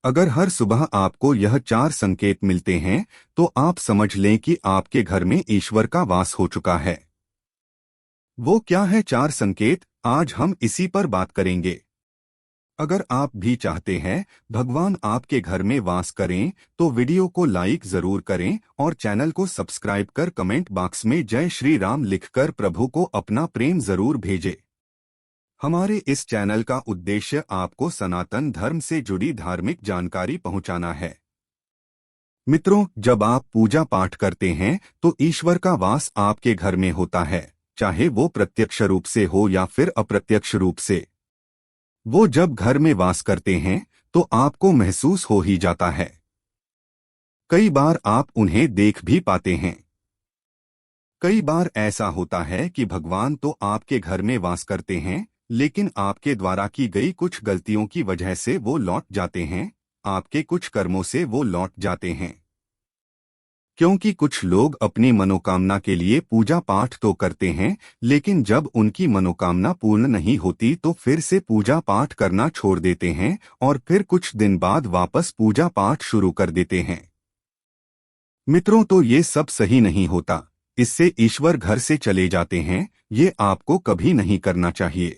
अगर हर सुबह आपको यह 4 संकेत मिलते हैं तो आप समझ लें कि आपके घर में ईश्वर का वास हो चुका है। वो क्या है 4 संकेत, आज हम इसी पर बात करेंगे। अगर आप भी चाहते हैं भगवान आपके घर में वास करें तो वीडियो को लाइक जरूर करें और चैनल को सब्सक्राइब कर कमेंट बॉक्स में जय श्री राम लिखकर प्रभु को अपना प्रेम जरूर भेजें। हमारे इस चैनल का उद्देश्य आपको सनातन धर्म से जुड़ी धार्मिक जानकारी पहुंचाना है। मित्रों, जब आप पूजा पाठ करते हैं तो ईश्वर का वास आपके घर में होता है, चाहे वो प्रत्यक्ष रूप से हो या फिर अप्रत्यक्ष रूप से। वो जब घर में वास करते हैं तो आपको महसूस हो ही जाता है। कई बार आप उन्हें देख भी पाते हैं। कई बार ऐसा होता है कि भगवान तो आपके घर में वास करते हैं, लेकिन आपके द्वारा की गई कुछ गलतियों की वजह से वो लौट जाते हैं, आपके कुछ कर्मों से वो लौट जाते हैं। क्योंकि कुछ लोग अपनी मनोकामना के लिए पूजा पाठ तो करते हैं, लेकिन जब उनकी मनोकामना पूर्ण नहीं होती तो फिर से पूजा पाठ करना छोड़ देते हैं और फिर कुछ दिन बाद वापस पूजा पाठ शुरू कर देते हैं। मित्रों, तो ये सब सही नहीं होता। इससे ईश्वर घर से चले जाते हैं, ये आपको कभी नहीं करना चाहिए।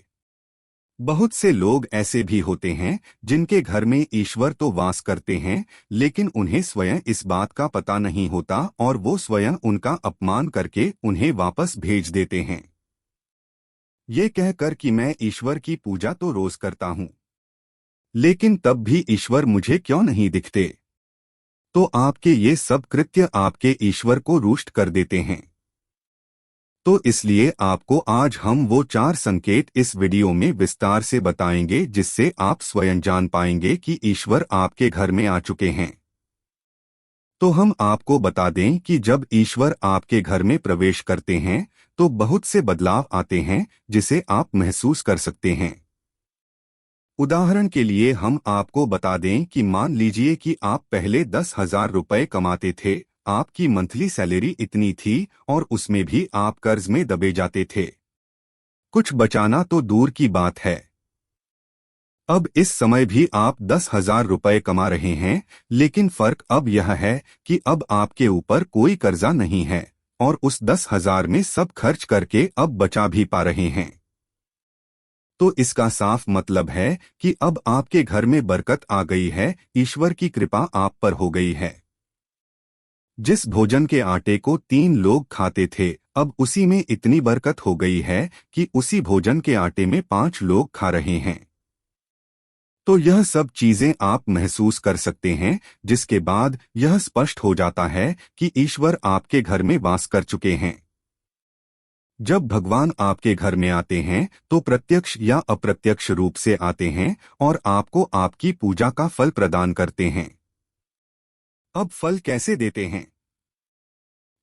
बहुत से लोग ऐसे भी होते हैं जिनके घर में ईश्वर तो वास करते हैं, लेकिन उन्हें स्वयं इस बात का पता नहीं होता और वो स्वयं उनका अपमान करके उन्हें वापस भेज देते हैं, ये कहकर कि मैं ईश्वर की पूजा तो रोज करता हूँ, लेकिन तब भी ईश्वर मुझे क्यों नहीं दिखते। तो आपके ये सब कृत्य आपके ईश्वर को रुष्ट कर देते हैं। तो इसलिए आपको आज हम वो 4 संकेत इस वीडियो में विस्तार से बताएंगे जिससे आप स्वयं जान पाएंगे कि ईश्वर आपके घर में आ चुके हैं। तो हम आपको बता दें कि जब ईश्वर आपके घर में प्रवेश करते हैं तो बहुत से बदलाव आते हैं जिसे आप महसूस कर सकते हैं। उदाहरण के लिए हम आपको बता दें कि मान लीजिए कि आप पहले 10,000 रुपये कमाते थे, आपकी मंथली सैलरी इतनी थी और उसमें भी आप कर्ज में दबे जाते थे। कुछ बचाना तो दूर की बात है। अब इस समय भी आप 10,000 रुपये कमा रहे हैं, लेकिन फर्क अब यह है कि अब आपके ऊपर कोई कर्जा नहीं है और उस 10,000 में सब खर्च करके अब बचा भी पा रहे हैं। तो इसका साफ मतलब है कि अब आपके घर में बरकत आ गई है, ईश्वर की कृपा आप पर हो गई है। जिस भोजन के आटे को 3 लोग खाते थे, अब उसी में इतनी बरकत हो गई है कि उसी भोजन के आटे में 5 लोग खा रहे हैं। तो यह सब चीजें आप महसूस कर सकते हैं, जिसके बाद यह स्पष्ट हो जाता है कि ईश्वर आपके घर में वास कर चुके हैं। जब भगवान आपके घर में आते हैं तो प्रत्यक्ष या अप्रत्यक्ष रूप से आते हैं और आपको आपकी पूजा का फल प्रदान करते हैं। अब फल कैसे देते हैं?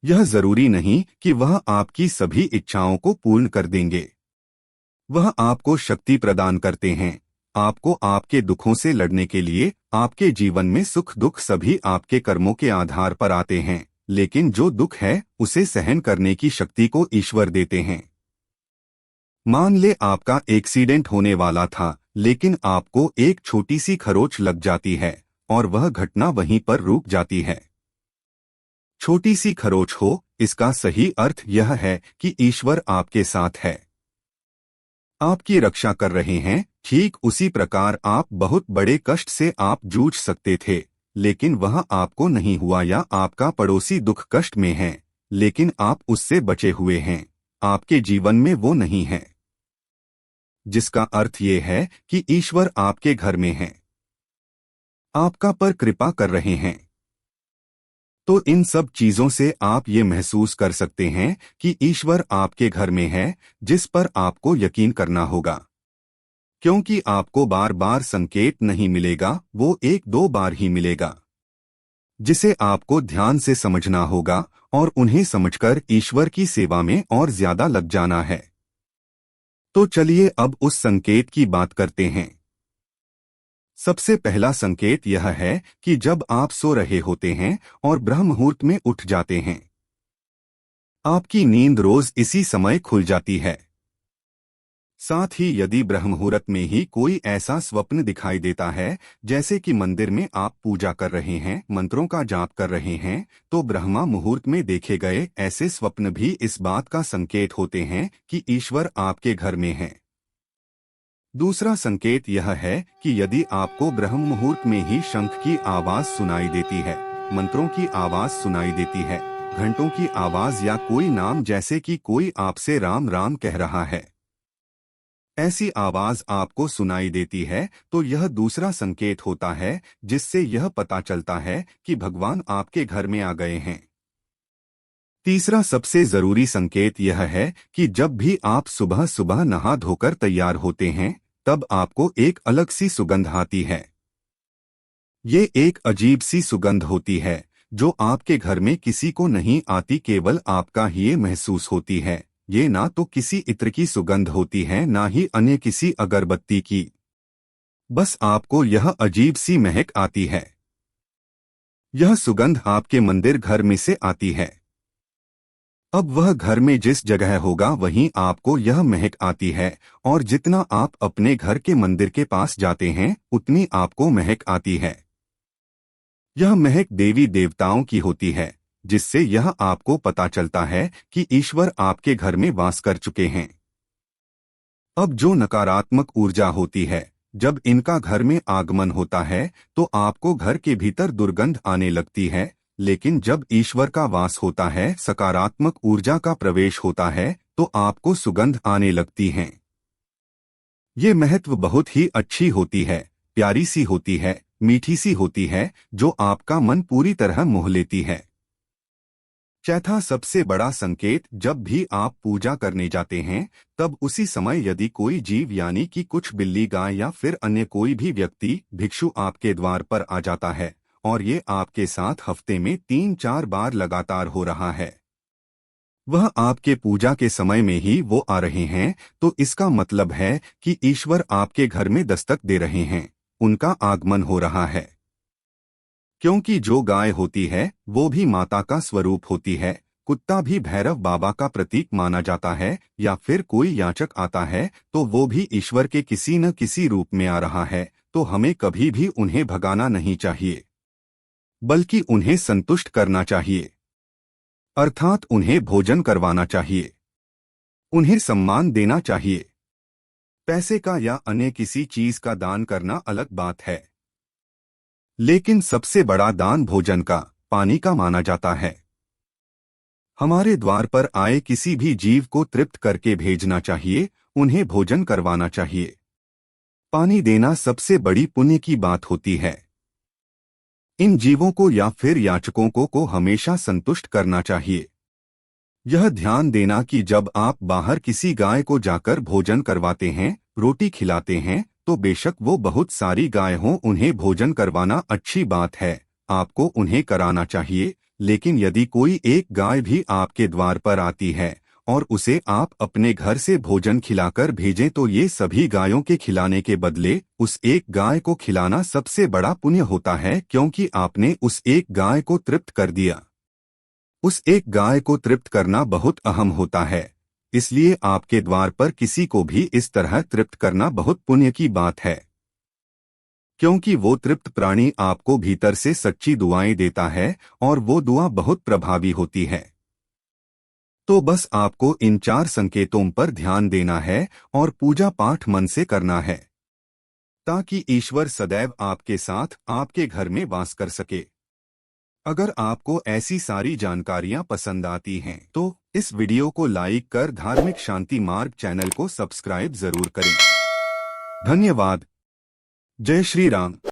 यह जरूरी नहीं कि वह आपकी सभी इच्छाओं को पूर्ण कर देंगे। वह आपको शक्ति प्रदान करते हैं, आपको आपके दुखों से लड़ने के लिए। आपके जीवन में सुख दुख सभी आपके कर्मों के आधार पर आते हैं, लेकिन जो दुख है उसे सहन करने की शक्ति को ईश्वर देते हैं। मान ले आपका एक्सीडेंट होने वाला था, लेकिन आपको एक छोटी सी खरोंच लग जाती है और वह घटना वहीं पर रुक जाती है। छोटी सी खरोंच हो, इसका सही अर्थ यह है कि ईश्वर आपके साथ है, आपकी रक्षा कर रहे हैं। ठीक उसी प्रकार आप बहुत बड़े कष्ट से आप जूझ सकते थे, लेकिन वह आपको नहीं हुआ, या आपका पड़ोसी दुख कष्ट में है लेकिन आप उससे बचे हुए हैं, आपके जीवन में वो नहीं है, जिसका अर्थ ये है कि ईश्वर आपके घर में है, आपका पर कृपा कर रहे हैं। तो इन सब चीजों से आप ये महसूस कर सकते हैं कि ईश्वर आपके घर में है, जिस पर आपको यकीन करना होगा। क्योंकि आपको बार बार संकेत नहीं मिलेगा, वो 1-2 बार ही मिलेगा, जिसे आपको ध्यान से समझना होगा और उन्हें समझकर ईश्वर की सेवा में और ज्यादा लग जाना है। तो चलिए अब उस संकेत की बात करते हैं। सबसे पहला संकेत यह है कि जब आप सो रहे होते हैं और ब्रह्म मुहूर्त में उठ जाते हैं, आपकी नींद रोज इसी समय खुल जाती है। साथ ही यदि ब्रह्ममुहूर्त में ही कोई ऐसा स्वप्न दिखाई देता है, जैसे कि मंदिर में आप पूजा कर रहे हैं, मंत्रों का जाप कर रहे हैं, तो ब्रह्मा मुहूर्त में देखे गए ऐसे स्वप्न भी इस बात का संकेत होते हैं कि ईश्वर आपके घर में है। दूसरा संकेत यह है कि यदि आपको ब्रह्म मुहूर्त में ही शंख की आवाज सुनाई देती है, मंत्रों की आवाज सुनाई देती है, घंटों की आवाज या कोई नाम जैसे कि कोई आपसे राम राम कह रहा है, ऐसी आवाज आपको सुनाई देती है, तो यह दूसरा संकेत होता है जिससे यह पता चलता है कि भगवान आपके घर में आ गए हैं। तीसरा सबसे जरूरी संकेत यह है कि जब भी आप सुबह सुबह नहा धोकर तैयार होते हैं, तब आपको एक अलग सी सुगंध आती है। ये एक अजीब सी सुगंध होती है जो आपके घर में किसी को नहीं आती, केवल आपका ही ये महसूस होती है। ये ना तो किसी इत्र की सुगंध होती है, ना ही अन्य किसी अगरबत्ती की, बस आपको यह अजीब सी महक आती है। यह सुगंध आपके मंदिर घर में से आती है। अब वह घर में जिस जगह होगा वहीं आपको यह महक आती है, और जितना आप अपने घर के मंदिर के पास जाते हैं उतनी आपको महक आती है। यह महक देवी देवताओं की होती है, जिससे यह आपको पता चलता है कि ईश्वर आपके घर में वास कर चुके हैं। अब जो नकारात्मक ऊर्जा होती है, जब इनका घर में आगमन होता है तो आपको घर के भीतर दुर्गंध आने लगती है, लेकिन जब ईश्वर का वास होता है, सकारात्मक ऊर्जा का प्रवेश होता है, तो आपको सुगंध आने लगती है। ये महत्व बहुत ही अच्छी होती है, प्यारी सी होती है, मीठी सी होती है, जो आपका मन पूरी तरह मोह लेती है। चौथा सबसे बड़ा संकेत, जब भी आप पूजा करने जाते हैं तब उसी समय यदि कोई जीव यानी कि कुछ बिल्ली, गाय या फिर अन्य कोई भी व्यक्ति भिक्षु आपके द्वार पर आ जाता है और ये आपके साथ हफ्ते में 3-4 बार लगातार हो रहा है, वह आपके पूजा के समय में ही वो आ रहे हैं, तो इसका मतलब है कि ईश्वर आपके घर में दस्तक दे रहे हैं, उनका आगमन हो रहा है। क्योंकि जो गाय होती है वो भी माता का स्वरूप होती है, कुत्ता भी भैरव बाबा का प्रतीक माना जाता है, या फिर कोई याचक आता है तो वो भी ईश्वर के किसी न किसी रूप में आ रहा है, तो हमें कभी भी उन्हें भगाना नहीं चाहिए, बल्कि उन्हें संतुष्ट करना चाहिए, अर्थात उन्हें भोजन करवाना चाहिए, उन्हें सम्मान देना चाहिए। पैसे का या अन्य किसी चीज का दान करना अलग बात है, लेकिन सबसे बड़ा दान भोजन का, पानी का माना जाता है। हमारे द्वार पर आए किसी भी जीव को तृप्त करके भेजना चाहिए, उन्हें भोजन करवाना चाहिए। पानी देना सबसे बड़ी पुण्य की बात होती है। इन जीवों को या फिर याचकों को हमेशा संतुष्ट करना चाहिए। यह ध्यान देना कि जब आप बाहर किसी गाय को जाकर भोजन करवाते हैं, रोटी खिलाते हैं, तो बेशक वो बहुत सारी गाय हों, उन्हें भोजन करवाना अच्छी बात है, आपको उन्हें कराना चाहिए। लेकिन यदि कोई एक गाय भी आपके द्वार पर आती है और उसे आप अपने घर से भोजन खिलाकर भेजें, तो ये सभी गायों के खिलाने के बदले उस एक गाय को खिलाना सबसे बड़ा पुण्य होता है, क्योंकि आपने उस एक गाय को तृप्त कर दिया। उस एक गाय को तृप्त करना बहुत अहम होता है, इसलिए आपके द्वार पर किसी को भी इस तरह तृप्त करना बहुत पुण्य की बात है, क्योंकि वो तृप्त प्राणी आपको भीतर से सच्ची दुआएं देता है और वो दुआ बहुत प्रभावी होती है। तो बस आपको इन 4 संकेतों पर ध्यान देना है और पूजा पाठ मन से करना है, ताकि ईश्वर सदैव आपके साथ आपके घर में वास कर सके। अगर आपको ऐसी सारी जानकारियां पसंद आती हैं तो इस वीडियो को लाइक कर धार्मिक शांति मार्ग चैनल को सब्सक्राइब जरूर करें। धन्यवाद। जय श्री राम।